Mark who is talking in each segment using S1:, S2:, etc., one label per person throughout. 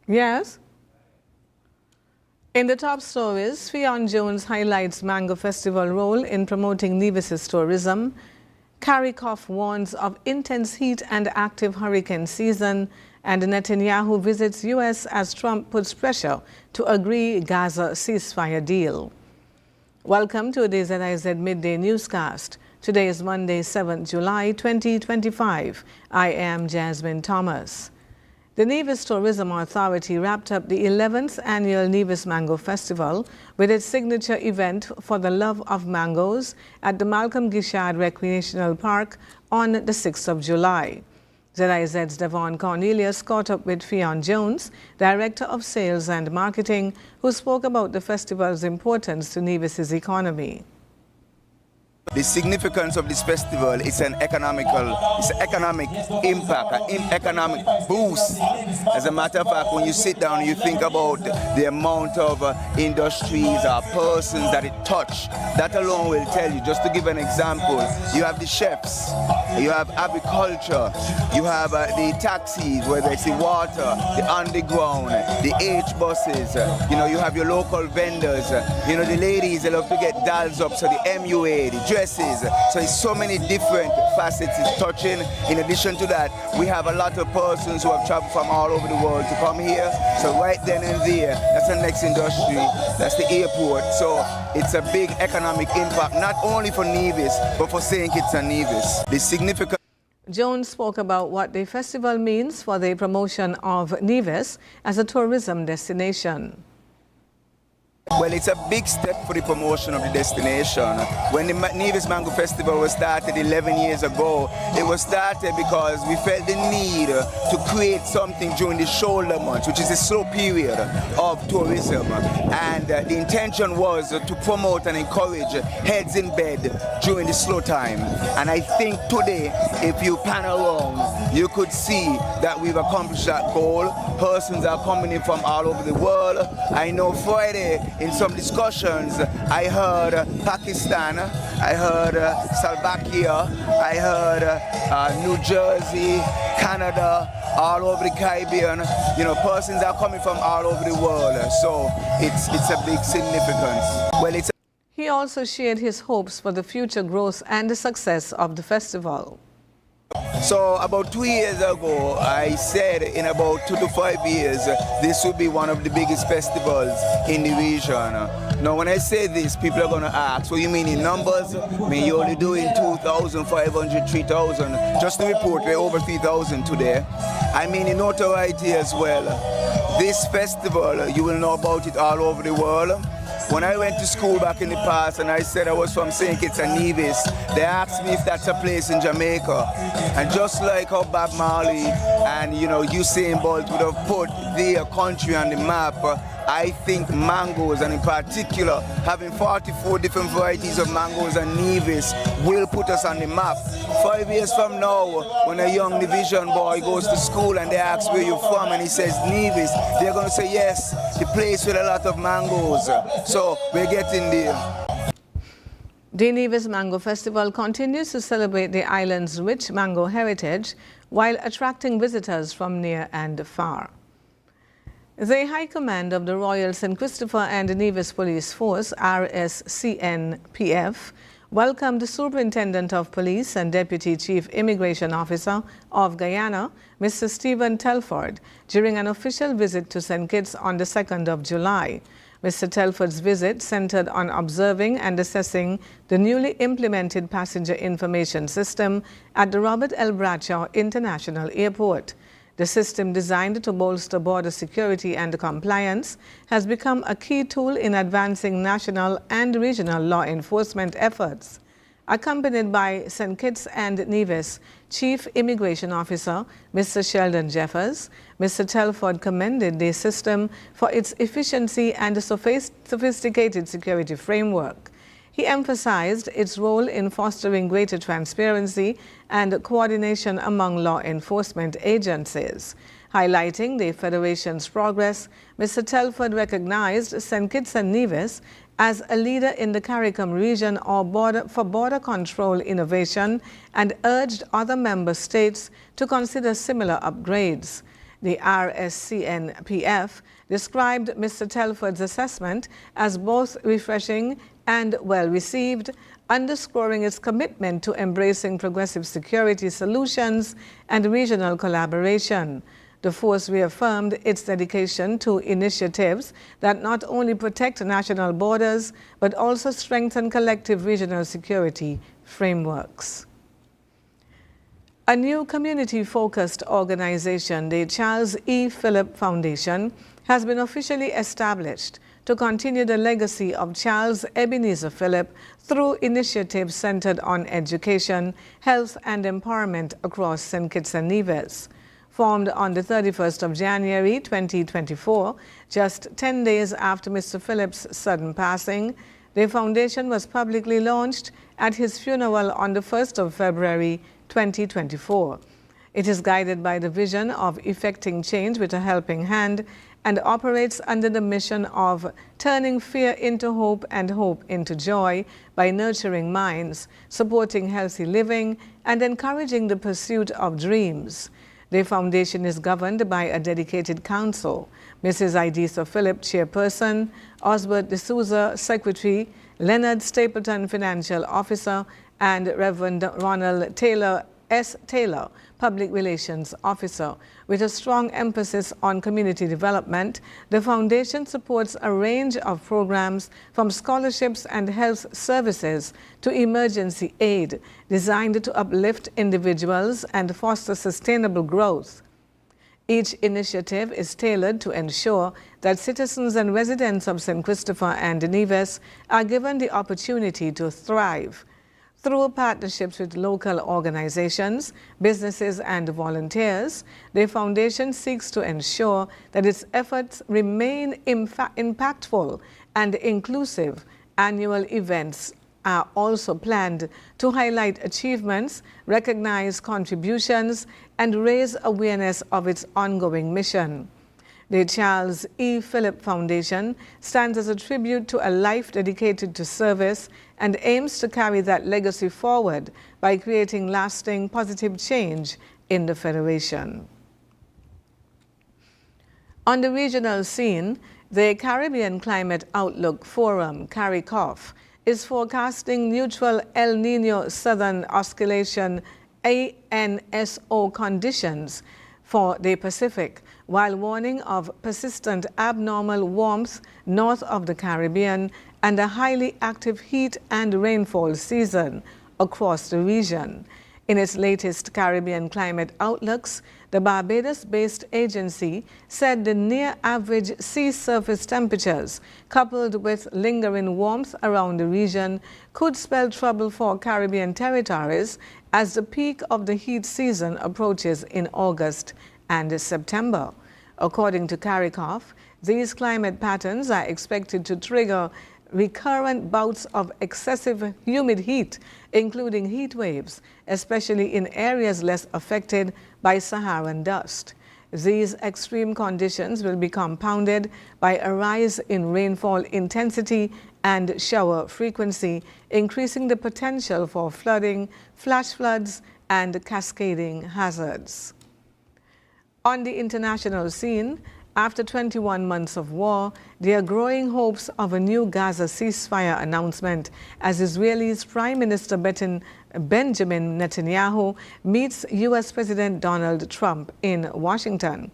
S1: Yes. In the top stories, Fionn Jones highlights Mango Festival role in promoting Nevis's tourism. Karikoff warns of intense heat and active hurricane season. And Netanyahu visits U.S. as Trump puts pressure to agree Gaza ceasefire deal. Welcome to the ZIZ Midday newscast. Today is Monday, 7th July 2025. I am Jasmine Thomas. The Nevis Tourism Authority wrapped up the 11th annual Nevis Mango Festival with its signature event for the love of mangoes at the Malcolm Gishard Recreational Park on the 6th of July. ZIZ's Devon Cornelius caught up with Fionn Jones, Director of Sales and Marketing, who spoke about the festival's importance to Nevis's economy.
S2: The significance of this festival is an economic impact, an economic boost. As a matter of fact, when you sit down and you think about the amount of industries or persons that it touched, that alone will tell you. Just to give an example, you have the chefs, you have agriculture, you have the taxis, whether it's the water, the underground, the H buses, you have your local vendors, the ladies, they love to get dolls up, so the MUA, the dresses. So it's so many different facets it's touching. In addition to that, we have a lot of persons who have traveled from all over the world to come here. So right then and there, that's the next industry, that's the airport. So it's a big economic impact, not only for Nevis, but for St. Kitts and Nevis. The significant
S1: Jones spoke about what the festival means for the promotion of Nevis as a tourism destination.
S2: Well, it's a big step for the promotion of the destination. When the Nevis Mango Festival was started 11 years ago, it was started because we felt the need to create something during the shoulder months, which is a slow period of tourism. And the intention was to promote and encourage heads in bed during the slow time. And I think today, if you pan around, you could see that we've accomplished that goal. Persons are coming in from all over the world. I know Friday, in some discussions, I heard Pakistan, I heard Slovakia, I heard New Jersey, Canada, all over the Caribbean. Persons are coming from all over the world, so it's a big significance. Well,
S1: He also shared his hopes for the future growth and the success of the festival.
S2: So about 2 years ago, I said in about 2 to 5 years, this will be one of the biggest festivals in the region. Now when I say this, people are going to ask, what do you mean in numbers? I mean, you're only doing 2,500, 3,000. Just to report, we're over 3,000 today. I mean in notoriety as well. This festival, you will know about it all over the world. When I went to school back in the past and I said I was from St. Kitts and Nevis, they asked me if that's a place in Jamaica. And just like how Bob Marley and Usain Bolt would have put their country on the map, I think mangoes, and in particular having 44 different varieties of mangoes and Nevis, will put us on the map. 5 years from now, when a young division boy goes to school and they ask where you're from and he says Nevis, they're going to say yes, the place with a lot of mangoes. So we're getting there.
S1: The Nevis Mango Festival continues to celebrate the island's rich mango heritage while attracting visitors from near and far. The High Command of the Royal St. Christopher and Nevis Police Force, RSCNPF, welcomed the Superintendent of Police and Deputy Chief Immigration Officer of Guyana, Mr. Stephen Telford, during an official visit to St. Kitts on the 2nd of July. Mr. Telford's visit centered on observing and assessing the newly implemented passenger information system at the Robert L. Bradshaw International Airport. The system, designed to bolster border security and compliance, has become a key tool in advancing national and regional law enforcement efforts. Accompanied by St. Kitts and Nevis Chief Immigration Officer, Mr. Sheldon Jeffers, Mr. Telford commended the system for its efficiency and a sophisticated security framework. He emphasized its role in fostering greater transparency and coordination among law enforcement agencies. Highlighting the Federation's progress, Mr. Telford recognized St. Kitts and Nevis as a leader in the CARICOM region for border control innovation and urged other member states to consider similar upgrades. The RSCNPF described Mr. Telford's assessment as both refreshing and well received, underscoring its commitment to embracing progressive security solutions and regional collaboration. The force reaffirmed its dedication to initiatives that not only protect national borders but also strengthen collective regional security frameworks. A new community-focused organization, the Charles E. Phillip Foundation, has been officially established to continue the legacy of Charles Ebenezer Phillip through initiatives centered on education, health, and empowerment across St. Kitts and Nevis. Formed on the 31st of January 2024, just 10 days after Mr. Phillip's sudden passing, the foundation was publicly launched at his funeral on the 1st of February 2024. It is guided by the vision of effecting change with a helping hand and operates under the mission of turning fear into hope and hope into joy by nurturing minds, supporting healthy living, and encouraging the pursuit of dreams. The foundation is governed by a dedicated council: Mrs. Idisa Phillip, chairperson; Osbert D'Souza, secretary; Leonard Stapleton, financial officer; and Reverend Ronald Taylor S. Taylor, Public Relations Officer. With a strong emphasis on community development, the foundation supports a range of programs from scholarships and health services to emergency aid designed to uplift individuals and foster sustainable growth. Each initiative is tailored to ensure that citizens and residents of St. Christopher and Nevis are given the opportunity to thrive. Through partnerships with local organizations, businesses, and volunteers, the foundation seeks to ensure that its efforts remain impactful and inclusive. Annual events are also planned to highlight achievements, recognize contributions, and raise awareness of its ongoing mission. The Charles E. Phillip Foundation stands as a tribute to a life dedicated to service and aims to carry that legacy forward by creating lasting positive change in the Federation. On the regional scene, the Caribbean Climate Outlook Forum, CARICOF, is forecasting neutral El Niño Southern Oscillation ANSO conditions for the Pacific, while warning of persistent abnormal warmth north of the Caribbean and a highly active heat and rainfall season across the region. In its latest Caribbean climate outlooks, the Barbados-based agency said the near-average sea surface temperatures, coupled with lingering warmth around the region, could spell trouble for Caribbean territories as the peak of the heat season approaches in August and September. According to CARICOF, these climate patterns are expected to trigger recurrent bouts of excessive humid heat, including heat waves, especially in areas less affected by Saharan dust. These extreme conditions will be compounded by a rise in rainfall intensity and shower frequency, increasing the potential for flooding, flash floods, and cascading hazards. On the international scene, after 21 months of war, there are growing hopes of a new Gaza ceasefire announcement as Israel's Prime Minister Benjamin Netanyahu meets U.S. President Donald Trump in Washington.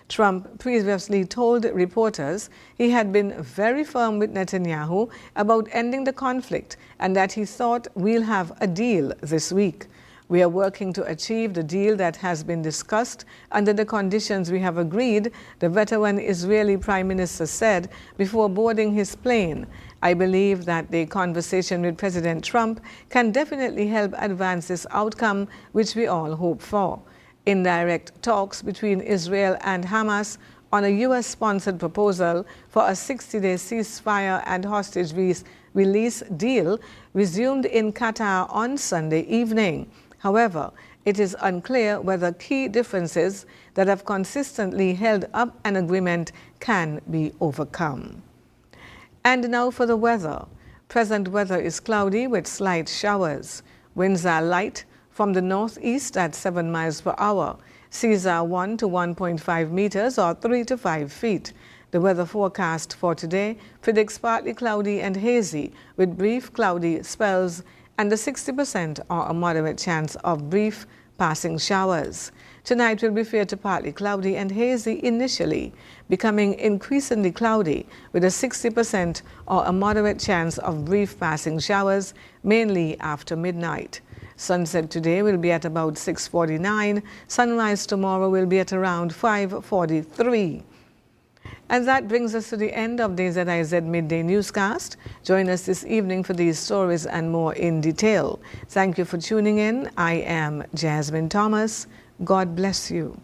S1: Trump previously told reporters he had been very firm with Netanyahu about ending the conflict and that he thought we'll have a deal this week. We are working to achieve the deal that has been discussed under the conditions we have agreed, the veteran Israeli Prime Minister said before boarding his plane. I believe that the conversation with President Trump can definitely help advance this outcome, which we all hope for. Indirect talks between Israel and Hamas on a U.S.-sponsored proposal for a 60-day ceasefire and hostage release deal resumed in Qatar on Sunday evening. However, it is unclear whether key differences that have consistently held up an agreement can be overcome. And now for the weather. Present weather is cloudy with slight showers. Winds are light from the northeast at 7 miles per hour. Seas are 1 to 1.5 meters or 3 to 5 feet. The weather forecast for today predicts partly cloudy and hazy with brief cloudy spells and a 60% or a moderate chance of brief passing showers. Tonight will be fair to partly cloudy and hazy initially, becoming increasingly cloudy with a 60% or a moderate chance of brief passing showers, mainly after midnight. Sunset today will be at about 6:49. Sunrise tomorrow will be at around 5:43. And that brings us to the end of the ZIZ Midday Newscast. Join us this evening for these stories and more in detail. Thank you for tuning in. I am Jasmine Thomas. God bless you.